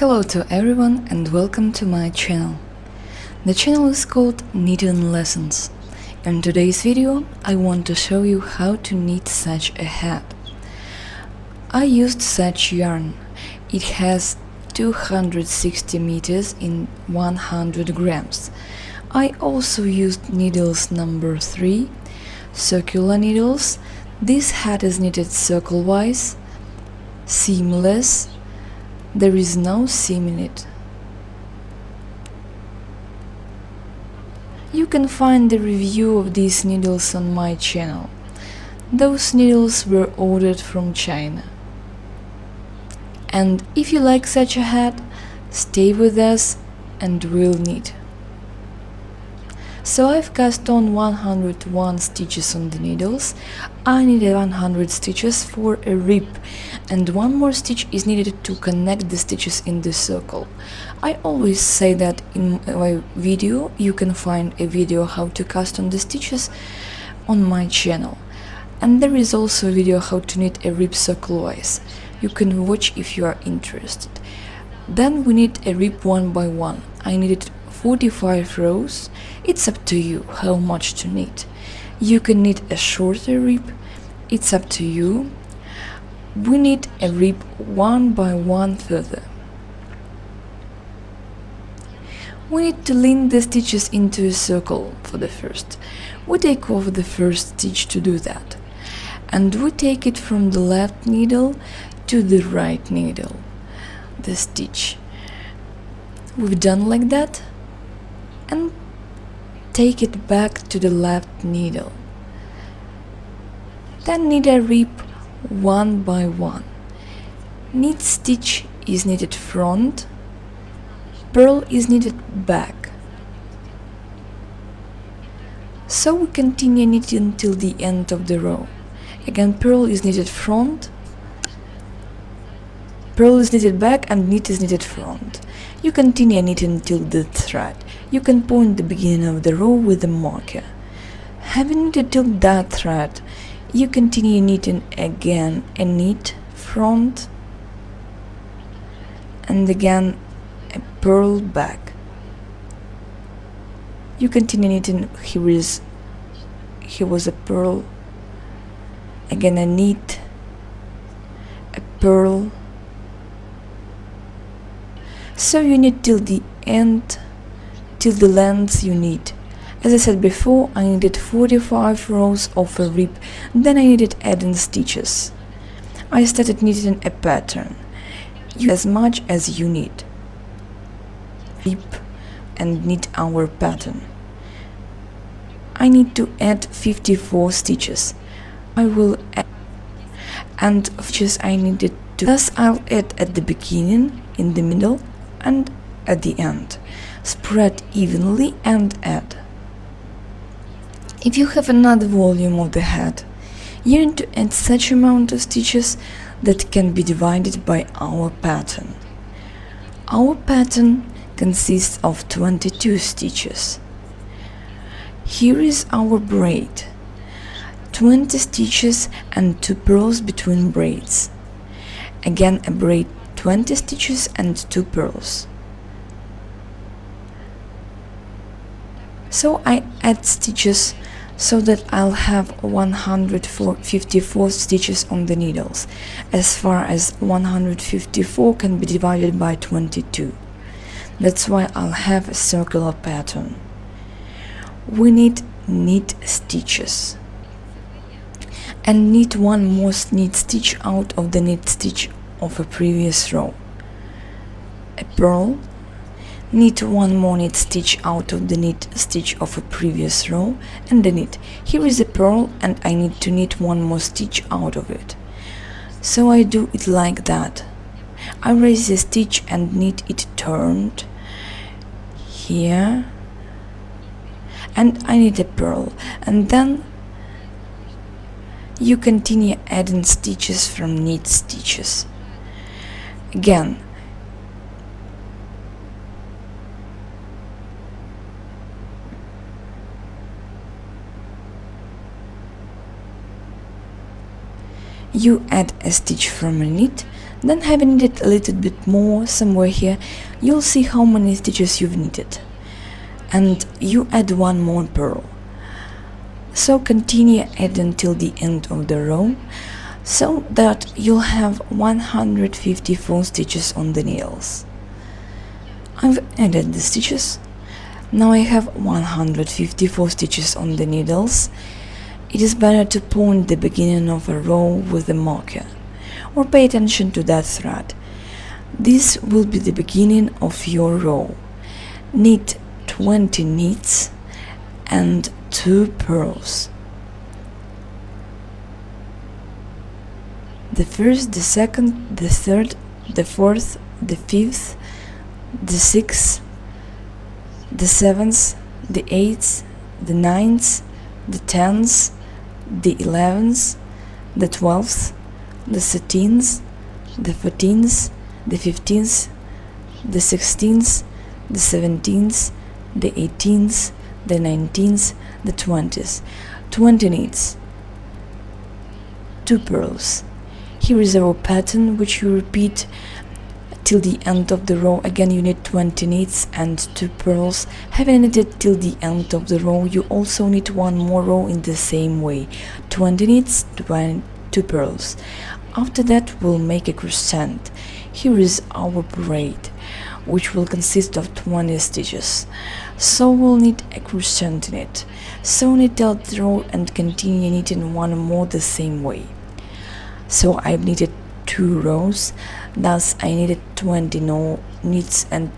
Hello to everyone and welcome to my channel. The channel is called Knitting Lessons. In today's video I want to show you how to knit such a hat. I used such yarn. It has 260 meters in 100 grams. I also used needles number 3, circular needles. This hat is knitted circlewise, seamless. There is no seam in it. You can find the review of these needles on my channel. Those needles were ordered from China. And if you like such a hat, stay with us and we'll knit. So I've cast on 101 stitches on the needles. I needed 100 stitches for a rib, and one more stitch is needed to connect the stitches in the circle. I always say that in my video. You can find a video how to cast on the stitches on my channel, and there is also a video how to knit a rib circlewise. You can watch if you are interested. Then we knit a rib one by one. I needed 45 rows. It's up to you how much to knit. You can knit a shorter rib, it's up to you. We knit a rib one by one further. We need to lean the stitches into a circle for the first. We take off the first stitch to do that, and we take it from the left needle to the right needle, the stitch. We've done like that, and take it back to the left needle. Then knit a rib one by one. Knit stitch is knitted front, purl is knitted back. So we continue knitting till the end of the row. Again, purl is knitted front, purl is knitted back, and knit is knitted front. You continue knitting till the thread. You can point the beginning of the row with a marker. Having knitted till that thread, you continue knitting again a knit front, and again a purl back. You continue knitting. Here was a purl, again a knit, a purl. So you knit till the end, till the length you need. As I said before, I needed 45 rows of a rib, then I needed adding stitches. I started knitting a pattern. Use as much as you need. Rib and knit our pattern. I need to add 54 stitches. I will add, and stitches I needed to. Thus I'll add at the beginning, in the middle, and at the end. Spread evenly and add. If you have another volume of the hat, you need to add such amount of stitches that can be divided by our pattern. Our pattern consists of 22 stitches. Here is our braid. 20 stitches and 2 purls between braids. Again a braid, 20 stitches and 2 purls. So I add stitches so that I'll have 154 stitches on the needles, as far as 154 can be divided by 22. That's why I'll have a circular pattern. We need knit stitches, and knit one more knit stitch out of the knit stitch of a previous row. A purl, knit one more knit stitch out of the knit stitch of a previous row, and a knit. Here is a purl, and I need to knit one more stitch out of it. So I do it like that. I raise the stitch and knit it turned here, and I knit a purl, and then you continue adding stitches from knit stitches. Again, you add a stitch from a knit, Then, having knitted a little bit more somewhere here, you'll see how many stitches you've knitted, and you add one more purl. So continue adding till the end of the row, so that you'll have 154 stitches on the needles. I've added the stitches. Now I have 154 stitches on the needles. It is better to point the beginning of a row with a marker, or pay attention to that thread. This will be the beginning of your row. Knit 20 knits and 2 purls. The first, the second, the third, the fourth, the fifth, the sixth, the seventh, the eighth, the ninth, the 10th, the 11th, the 12th, the 13th, the 14th, the 15th, the 16th, the 17th, the 18th, the 19th, the 20th. 20 knits, 2 purls. Here is our pattern, which you repeat till the end of the row. Again, you knit 20 knits and 2 purls. Having knitted till the end of the row, you also knit one more row in the same way. 20 knits, 2 purls. After that, we'll make a crescent. Here is our braid, which will consist of 20 stitches. So we'll knit a crescent in it. So knit out the row and continue knitting one more the same way. So I've knitted 2 rows, thus I knitted 20 knits and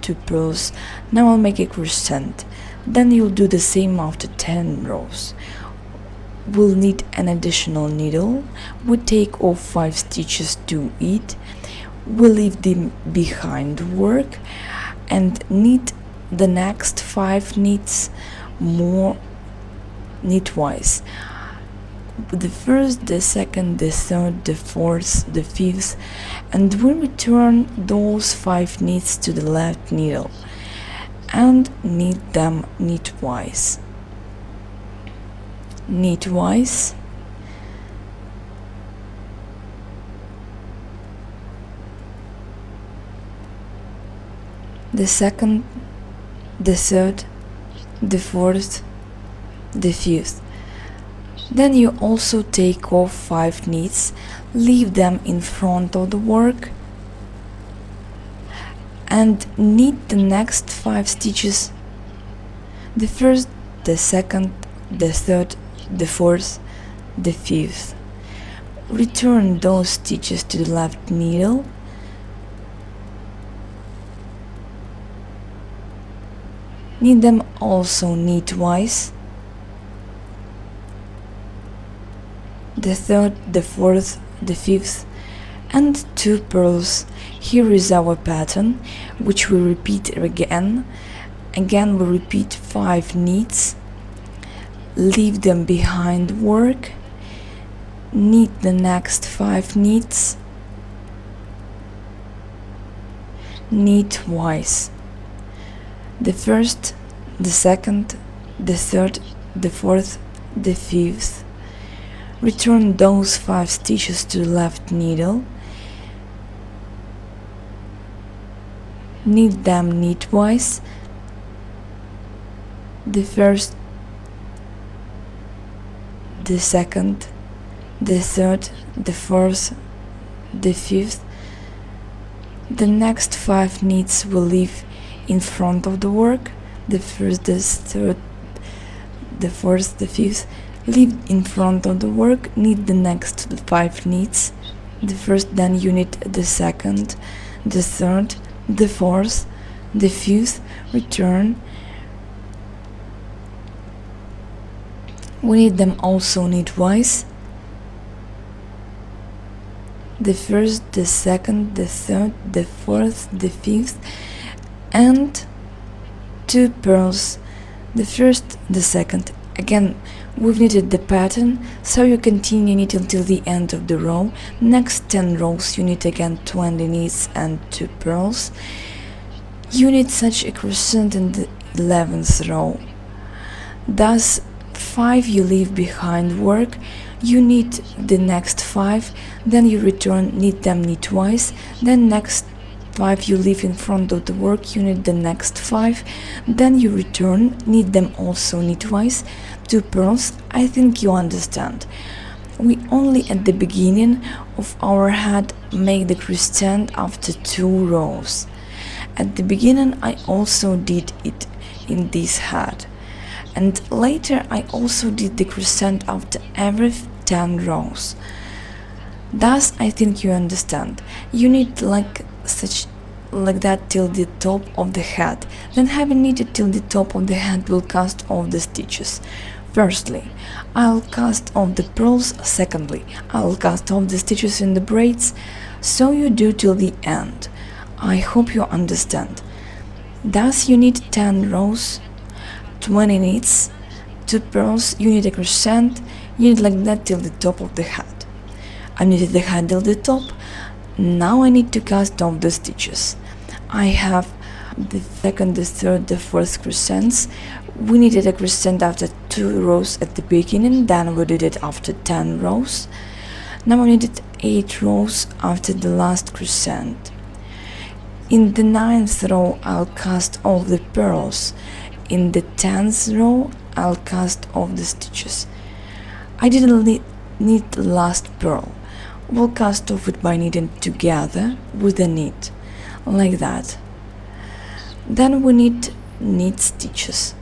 2 purls. Now I'll make a crescent. Then you'll do the same after 10 rows. We'll knit an additional needle. We take off 5 stitches to it. We'll leave them behind work and knit the next 5 knits more knitwise. The first, the second, the third, the fourth, the fifth, and we return those 5 knits to the left needle and knit them knitwise. Knitwise. The second, the third, the fourth, the fifth. Then you also take off 5 knits, leave them in front of the work and knit the next 5 stitches, the first, the second, the third, the fourth, the fifth. Return those stitches to the left needle knit them also knitwise. The third, the fourth, the fifth, and 2 purls. Here is our pattern, which we repeat again. Again, we repeat 5 knits, leave them behind work, knit the next 5 knits knitwise. The first, the second, the third, the fourth, the fifth. Return those 5 stitches to the left needle, knit them knitwise. The first, the second, the third, the fourth, the fifth. The next 5 knits will leave in front of the work. The first, the third, the fourth, the fifth. Leave in front of the work, knit the next 5 knits. The first, then you knit the second, the third, the fourth, the fifth. Return. We knit them also knitwise. The first, the second, the third, the fourth, the fifth, and 2 purls. The first, the second. Again, we've knitted the pattern, so you continue knitting till the end of the row. Next 10 rows you knit again 20 knits and 2 purls. You knit such a crescent in the 11th row. Thus 5 you leave behind work. you knit the next 5, then you return, knit them knitwise, then next 5 you leave in front of the work, you knit the next 5, then you return, knit them also knitwise, 2 purls. I think you understand. We only at the beginning of our head make the crescent after 2 rows. At the beginning I also did it in this head, and later I also did the crescent after every 10 rows. Thus I think you understand. You knit like that till the top of the head. Then having knitted till the top of the head, will cast off the stitches. Firstly, I'll cast off the purls. Secondly, I'll cast off the stitches in the braids. So you do till the end. I hope you understand. Thus you knit 10 rows, 20 knits, 2 purls, you knit a crescent, you knit like that till the top of the head. I knitted the head till the top. Now I need to cast off the stitches. I have the second, the third, the fourth crescents. We knitted a crescent after 2 rows at the beginning, then we did it after 10 rows. Now I knitted 8 rows after the last crescent. In the 9th row I'll cast off the purls. In the 10th row I'll cast off the stitches. I didn't knit the last purl. We'll cast off it by knitting together with a knit, like that. Then we knit stitches.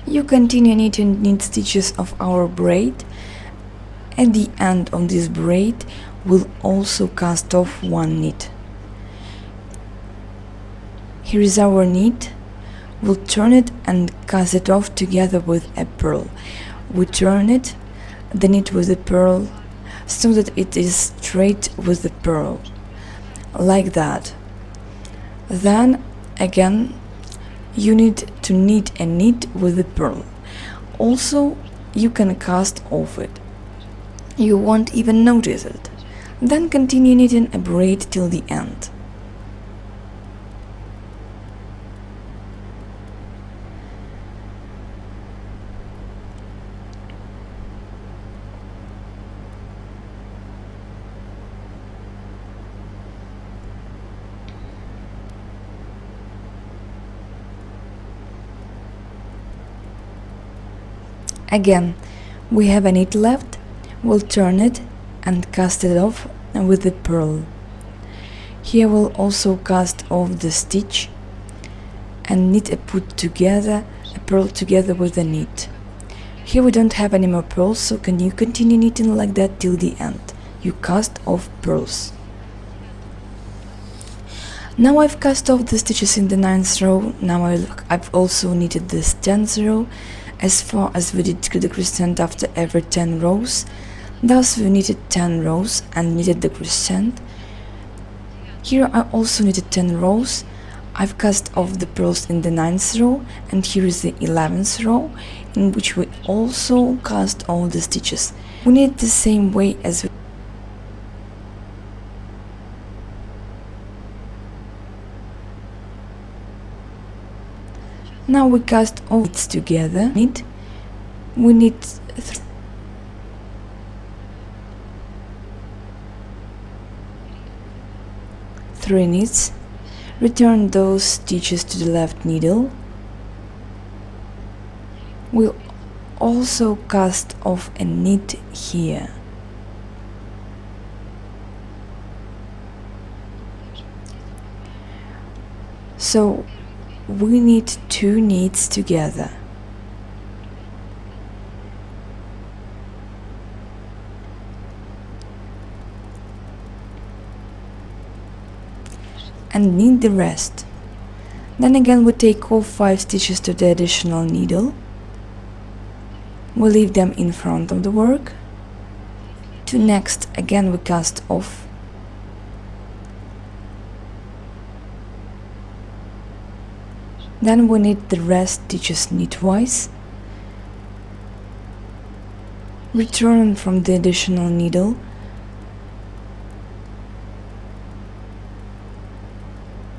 You continue knitting knit stitches of our braid. At the end of this braid, we'll also cast off 1 knit. Here is our knit. We'll turn it and cast it off together with a purl. We turn it, the knit with the purl, so that it is straight with the purl, like that. Then again you need to knit a knit with the purl. Also you can cast off it. You won't even notice it. Then continue knitting a braid till the end. Again, we have a knit left. We'll turn it and cast it off with the purl. Here we'll also cast off the stitch and knit a purl together with the knit. Here we don't have any more purls, so can you continue knitting like that till the end. You cast off purls. Now I've cast off the stitches in the 9th row. Now I've also knitted this 10th row, as far as we did the crescent after every 10 rows. Thus we knitted 10 rows and knitted the crescent. Here I also knitted 10 rows. I've cast off the purls in the 9th row, and here is the 11th row, in which we also cast all the stitches. We knit the same way as we now we cast all knits together. We knit 3 knits, return those stitches to the left needle. We'll also cast off a knit here. So we knit 2 knits together. And knit the rest. Then again we take off 5 stitches to the additional needle. We leave them in front of the work. To next again we cast off. Then we knit the rest stitches knitwise. Return from the additional needle,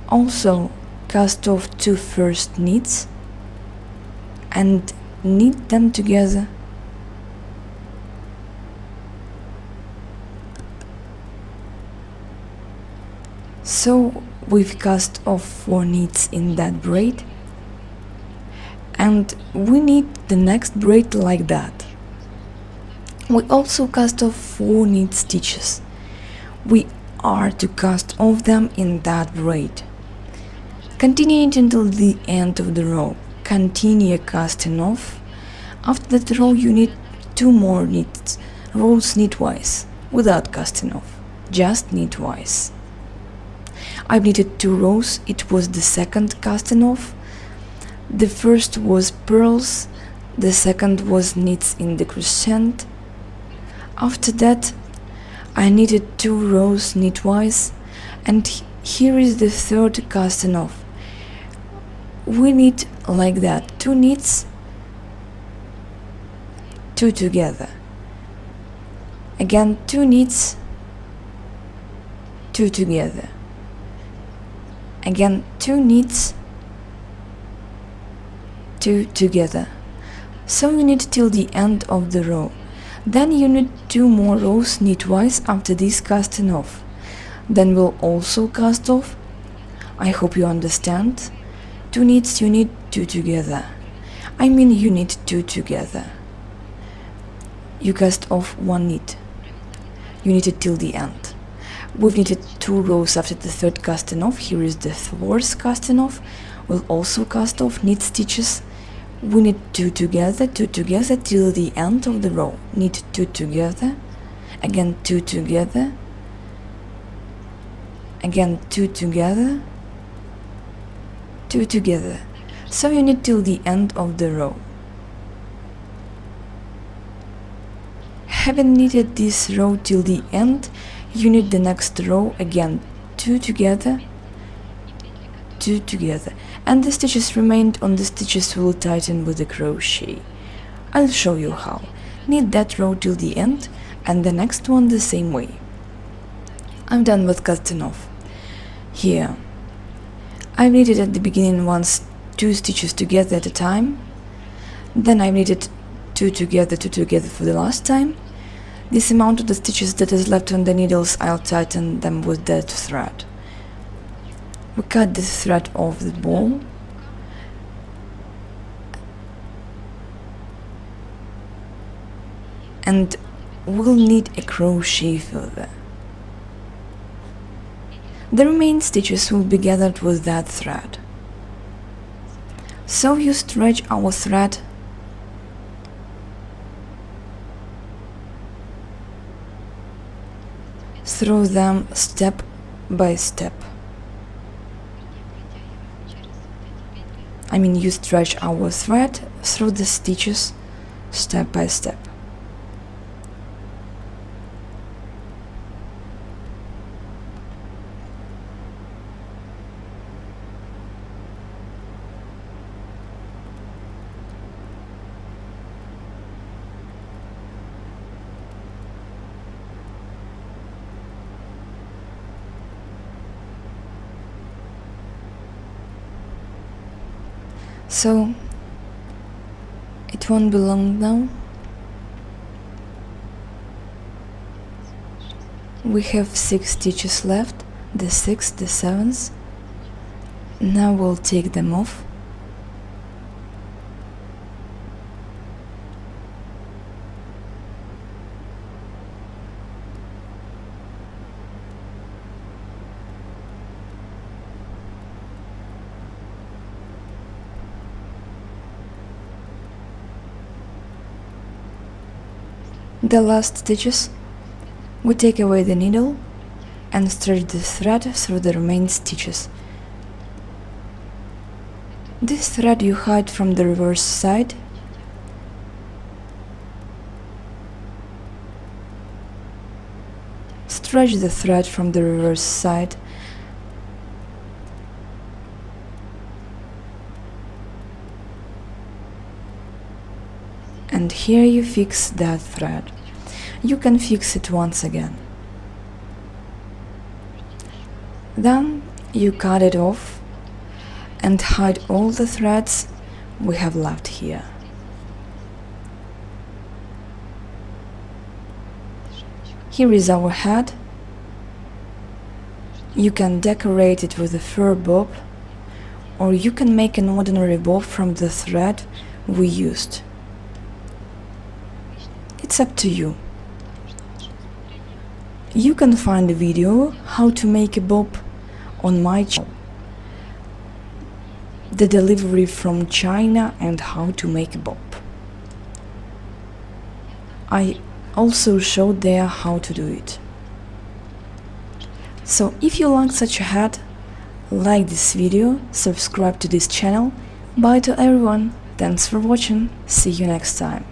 also cast off 2 first knits and knit them together. So we've cast off 4 knits in that braid, and we knit the next braid like that. We also cast off 4 knit stitches. We are to cast off them in that braid. Continue it until the end of the row. Continue casting off. After that row you knit 2 more rows knitwise, without casting off, just knitwise. I've knitted 2 rows, it was the second casting off. The first was purls, the second was knits in the crescent. After that I knitted 2 rows knitwise, and here is the third casting off. We knit like that, 2 knits, 2 together, again 2 knits, 2 together, again 2 knits, 2 together. So you knit till the end of the row. Then you knit 2 more rows knitwise after this casting off. Then we'll also cast off. I hope you understand. 2 knits, you knit 2 together. I mean you knit 2 together. You cast off 1 knit. You knit it till the end. We've knitted 2 rows after the third casting off. Here is the fourth casting off. We'll also cast off knit stitches. We knit 2 together till the end of the row. Knit 2 together, again 2 together, again 2 together, 2 together. So you knit till the end of the row. Having knitted this row till the end, you knit the next row again 2 together, 2 together, and the stitches remained on the stitches will tighten with the crochet. I'll show you how. Knit that row till the end and the next one the same way. I'm done with casting off. Here I've knitted at the beginning once 2 stitches together at a time, then I've knitted 2 together for the last time. This amount of the stitches that is left on the needles, I'll tighten them with that thread. We cut the thread off the ball and we'll knit a crochet further. The remaining stitches will be gathered with that thread. So you stretch our thread through them step by step. I mean you stretch our thread through the stitches step by step. So it won't be long now. We have 6 stitches left, the 6th, the 7th. Now we'll take them off. The last stitches, we take away the needle and stretch the thread through the remaining stitches. This thread you hide from the reverse side. Stretch the thread from the reverse side. and here you fix that thread. You can fix it once again. Then you cut it off and hide all the threads we have left here. Here is our head. You can decorate it with a fur bob, or you can make an ordinary bob from the thread we used. It's up to you. You can find a video how to make a bob on my channel. The delivery from China and how to make a bob. I also showed there how to do it. So if you like such a hat, like this video, subscribe to this channel. Bye to everyone, thanks for watching, see you next time.